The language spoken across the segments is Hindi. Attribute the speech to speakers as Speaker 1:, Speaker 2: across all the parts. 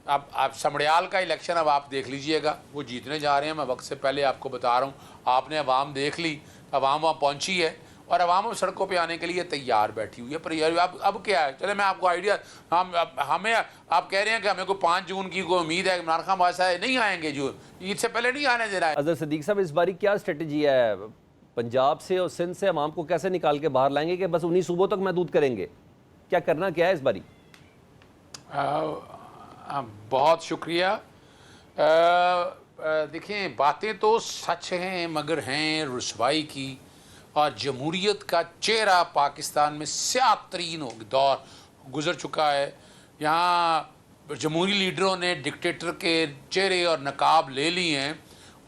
Speaker 1: आप समड़ियाल का इलेक्शन अब आप देख लीजिएगा, वो जीतने जा रहे हैं। मैं वक्त से पहले आपको बता रहा हूँ, आपने अवाम देख ली, अवाम वहाँ पहुँची है और अवाम अब सड़कों पे आने के लिए तैयार बैठी हुई है। पर यार अब क्या है, चले मैं आपको आइडिया, हमें आप कह रहे हैं कि हमें को 5 जून की कोई उम्मीद है, इमरान खान बादशाह नहीं आएंगे, जून ईद से पहले नहीं आने दे रहा है।
Speaker 2: अजहर सदीक साहब, इस बारी क्या स्ट्रेटजी है? पंजाब से और सिंध से अवाम को कैसे निकाल के बाहर लाएंगे कि बस उन्हीं सूबों तक महदूद करेंगे? क्या करना क्या है इस बारी?
Speaker 1: बहुत शुक्रिया। देखिए, बातें तो सच हैं मगर हैं रुसवाई की, और जमहूरियत का चेहरा पाकिस्तान में स्याह तरीन दौर गुजर चुका है। यहाँ जमहूरी लीडरों ने डिक्टेटर के चेहरे और नकाब ले लिए हैं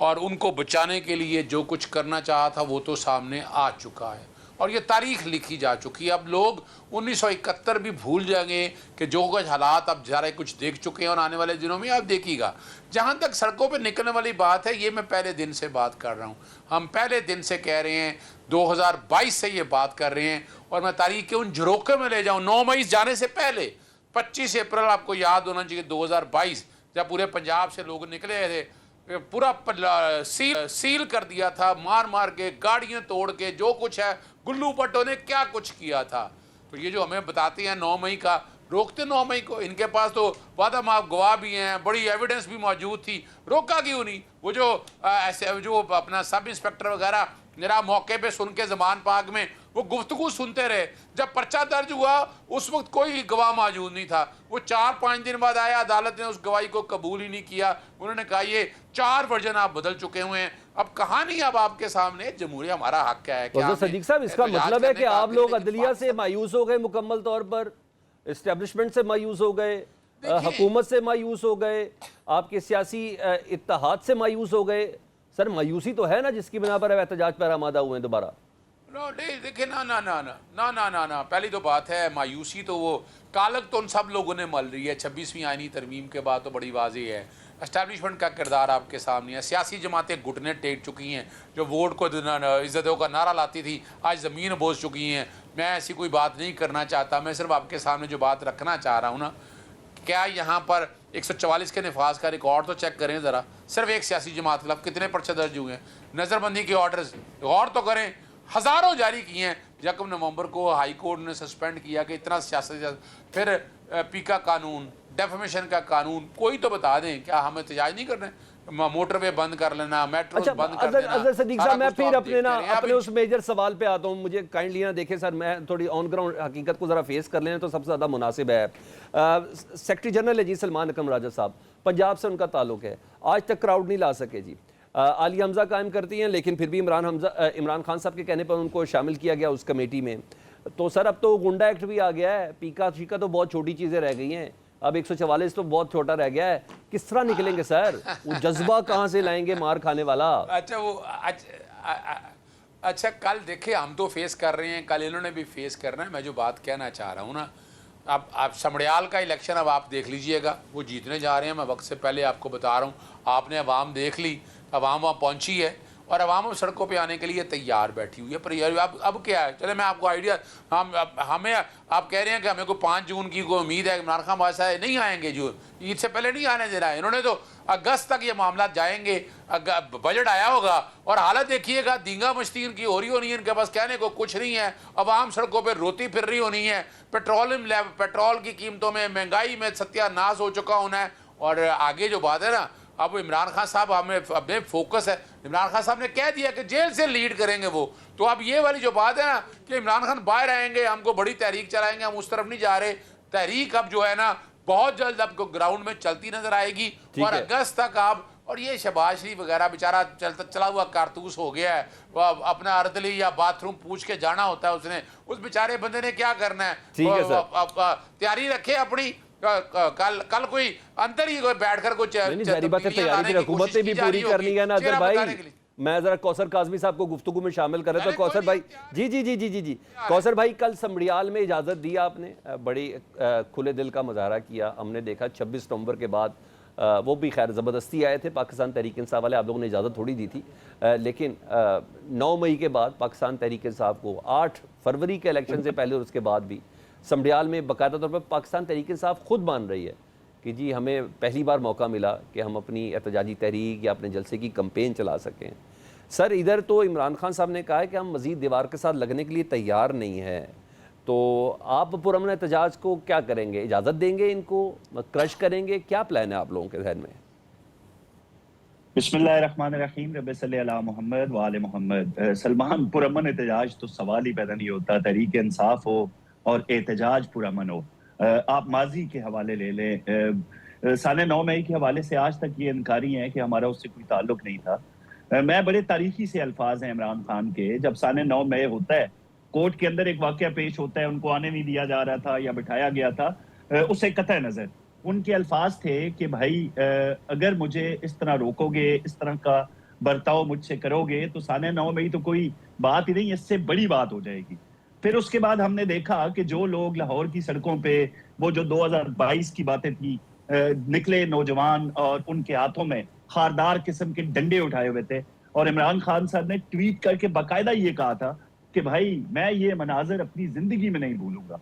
Speaker 1: और उनको बचाने के लिए जो कुछ करना चाहा था वो तो सामने आ चुका है और ये तारीख लिखी जा चुकी है। अब लोग 1971 भी भूल जाएंगे कि जो कुछ हालात अब सारे कुछ देख चुके हैं और आने वाले दिनों में आप देखिएगा। जहाँ तक सड़कों पे निकलने वाली बात है, ये मैं पहले दिन से बात कर रहा हूँ, हम पहले दिन से कह रहे हैं, 2022 से ये बात कर रहे हैं। और मैं तारीख के उन झरोखे में ले जाऊँ, 9 मई जाने से पहले 25 अप्रैल आपको याद होना चाहिए 2022, जब पूरे पंजाब से लोग निकले थे, पूरा सील कर दिया था, मार मार के, गाड़ियां तोड़ के, जो कुछ है गुल्लू भट्टो ने क्या कुछ किया था। तो ये जो हमें बताते हैं 9 मई का, रोकते 9 मई को, इनके पास तो वादा माफ गवाह भी हैं, बड़ी एविडेंस भी मौजूद थी, रोका क्यों नहीं? वो जो ऐसे जो अपना सब इंस्पेक्टर वगैरह मेरा मौके पे सुन के जमान पाक में वो गुफ्तगू सुनते रहे, जब पर्चा दर्ज हुआ उस वक्त कोई गवाह मौजूद नहीं था। वो 4-5 दिन बाद आया, अदालत ने उस गवाही को कबूल ही नहीं किया। उन्होंने कहा ये 4 वर्जन आप बदल चुके हुए हैं, अब कहानी अब आपके सामने, जमहूरियत हमारा हक क्या है।
Speaker 2: तो सदीक साहब, इसका मतलब है कि आप लोग अदलिया से मायूस हो गए, मुकम्मल तौर पर इस्टेब्लिशमेंट से मायूस हो गए, हुकूमत से मायूस हो गए, आपके सियासी इत्तेहाद से मायूस हो गए। सर, मायूसी तो है ना जिसकी बिना पर एहतजाज पर आमादा हुए हैं दोबारा?
Speaker 1: देखिए, ना ना ना ना ना ना ना ना पहली तो बात है, मायूसी तो वो कालक तो उन सब लोगों ने मल रही है। 26वीं आईनी तरमीम के बाद तो बड़ी वाज़ेह है, एस्टैब्लिशमेंट का किरदार आपके सामने है। सियासी जमातें घुटने टेक चुकी हैं, जो वोट को इज्जतों का नारा लाती थी आज ज़मीन बोझ चुकी हैं। मैं ऐसी कोई बात नहीं करना चाहता, मैं सिर्फ आपके सामने जो बात रखना चाह रहा हूँ ना, क्या यहाँ पर 144 के नफाज का रिकॉर्ड तो चेक करें ज़रा। सिर्फ एक सियासी जमात के खिलाफ कितने पर्चे दर्ज हुए हैं? नज़रबंदी के ऑर्डर्स गौर तो करें, हज़ारों जारी किए हैं। 1 नवंबर को हाई कोर्ट ने सस्पेंड किया कि इतना सियासत, फिर पीका कानून, डेफमेशन का कानून, कोई तो बता दें, क्या हम एहतजाज नहीं कर रहे? मोटरवे बंद कर लेना, मेट्रो बंद कर देना।
Speaker 2: अजहर सदीक साहब, मैं फिर अपने उस मेजर सवाल पे आता हूँ, मुझे काइंडली ना देखें सर, मैं थोड़ी ऑन ग्राउंड हकीकत को ज़रा फेस कर लें तो सबसे ज़्यादा मुनासिब है। सेक्रेटरी जनरल है जी सलमान अकरम राजा साहब, पंजाब से उनका ताल्लुक है, आज तक क्राउड नहीं ला सके जी। आली हमजा कायम करती हैं, लेकिन फिर भी इमरान खान साहब के कहने पर उनको शामिल किया गया उस कमेटी में। तो सर, अब तो गुंडा एक्ट भी आ गया है, पीका शीका तो बहुत छोटी चीज़ें रह गई हैं, अब 144 तो बहुत छोटा रह गया है। किस तरह निकलेंगे सर? वो जज्बा कहाँ से लाएंगे मार खाने वाला?
Speaker 1: अच्छा, कल देखे, हम तो फेस कर रहे हैं, कल इन्होंने भी फेस करना है। मैं जो बात कहना चाह रहा हूँ ना, अब आप समड़ियाल का इलेक्शन अब आप देख लीजिएगा, वो जीतने जा रहे हैं। मैं वक्त से पहले आपको बता रहा हूँ, आपने अवाम देख ली, अवाम वहाँ पहुँची है और अवाम अब सड़कों पे आने के लिए तैयार बैठी हुई है। पर यार अब क्या है, चले मैं आपको आइडिया, हमें आप कह रहे हैं कि हमें को 5 जून की कोई उम्मीद है, इमरान खान बादशाह नहीं आएंगे, जून ईद से पहले नहीं आने दे रहा है। इन्होंने तो अगस्त तक ये मामला जाएंगे, बजट आया होगा और हालत देखिएगा, दींगा मश्ती इनकी हो रही होनी है, इनके पास कहने को कुछ नहीं है। अवाम सड़कों पर रोती फिर रही होनी है, पेट्रोल की कीमतों में, महंगाई में सत्यानाश हो चुका होना है। और आगे जो बात है ना, अब इमरान खान साहब हमें अपने फोकस है, इमरान खान साहब ने कह दिया कि जेल से लीड करेंगे वो। तो अब ये वाली जो बात है ना कि इमरान खान बाहर आएंगे, हमको बड़ी तहरीक चलाएंगे, हम उस तरफ नहीं जा रहे। तहरीक अब जो है ना बहुत जल्द आपको ग्राउंड में चलती नजर आएगी और अगस्त तक आप, और ये शहबाज शरीफ वगैरह बेचारा चला हुआ कारतूस हो गया है, अपना अर्दली या बाथरूम पूछ के जाना होता है उसने, उस बेचारे बंदे ने क्या करना है? तैयारी रखे अपनी, कल कोई अंदर ही बैठकर कुछ
Speaker 2: जारी बात है, तैयारी हुकूमत ने भी पूरी करनी है ना अजहर भाई। मैं जरा कौसर काजमी साहब को गुफ्तगू में शामिल कर रहा था। कौसर भाई, जी जी जी जी जी जी कौसर भाई, कल समड़ियाल में इजाज़त दी आपने, बड़ी खुले दिल का मुजाहरा किया, हमने देखा 26 नवंबर के बाद, वो भी खैर ज़बरदस्ती आए थे, पाकिस्तान तहरीक इंसाफ वाले, आप लोगों ने इजाज़त थोड़ी दी थी, लेकिन 9 मई के बाद पाकिस्तान तहरीक इंसाफ को 8 फरवरी के इलेक्शन से पहले और उसके बाद भी समड़ियाल में बाकायदा तौर पर पाकिस्तान तहरीक इंसाफ खुद मान रही है कि जी हमें पहली बार मौका मिला कि हम अपनी एहतजाजी तहरीक या अपने जलसे की कंपेन चला सकें। सर इधर तो इमरान खान साहब ने कहा है कि हम मज़ीद दीवार के साथ लगने के लिए तैयार नहीं हैं, तो आप पुरअमन एहतजाज को क्या करेंगे? इजाज़त देंगे, इनको क्रश करेंगे? क्या प्लान है आप लोगों के जहन में?
Speaker 3: बिस्मिल्लाहिर्रहमानिर्रहीम रब्बि सल्लि अला मोहम्मद व आले मोहम्मद। सलमान, पुरअमन एहतजाज तो सवाल ही पैदा नहीं होता। तहरीक इंसाफ हो और एहतजाज पुरअमन हो। आप माजी के हवाले ले लें, साल 9 मई के हवाले से आज तक ये इनकारी है कि हमारा उससे कोई ताल्लुक नहीं था। मैं बड़े तारीखी से अल्फाज हैं इमरान खान के। जब साल 9 मई होता है, कोर्ट के अंदर एक वाकया पेश होता है, उनको आने नहीं दिया जा रहा था या बिठाया गया था, उसे कतई नजर उनके अल्फाज थे कि भाई अगर मुझे इस तरह रोकोगे, इस तरह का बर्ताव मुझसे करोगे तो साल 9 मई तो कोई बात ही नहीं, इससे बड़ी बात हो जाएगी। फिर उसके बाद हमने देखा कि जो लोग लाहौर की सड़कों पे, वो जो 2022 की बातें थी, निकले नौजवान और उनके हाथों में खारदार किस्म के डंडे उठाए हुए थे, और इमरान खान साहब ने ट्वीट करके बाकायदा ये कहा था कि भाई मैं ये मनाजर अपनी जिंदगी में नहीं भूलूंगा।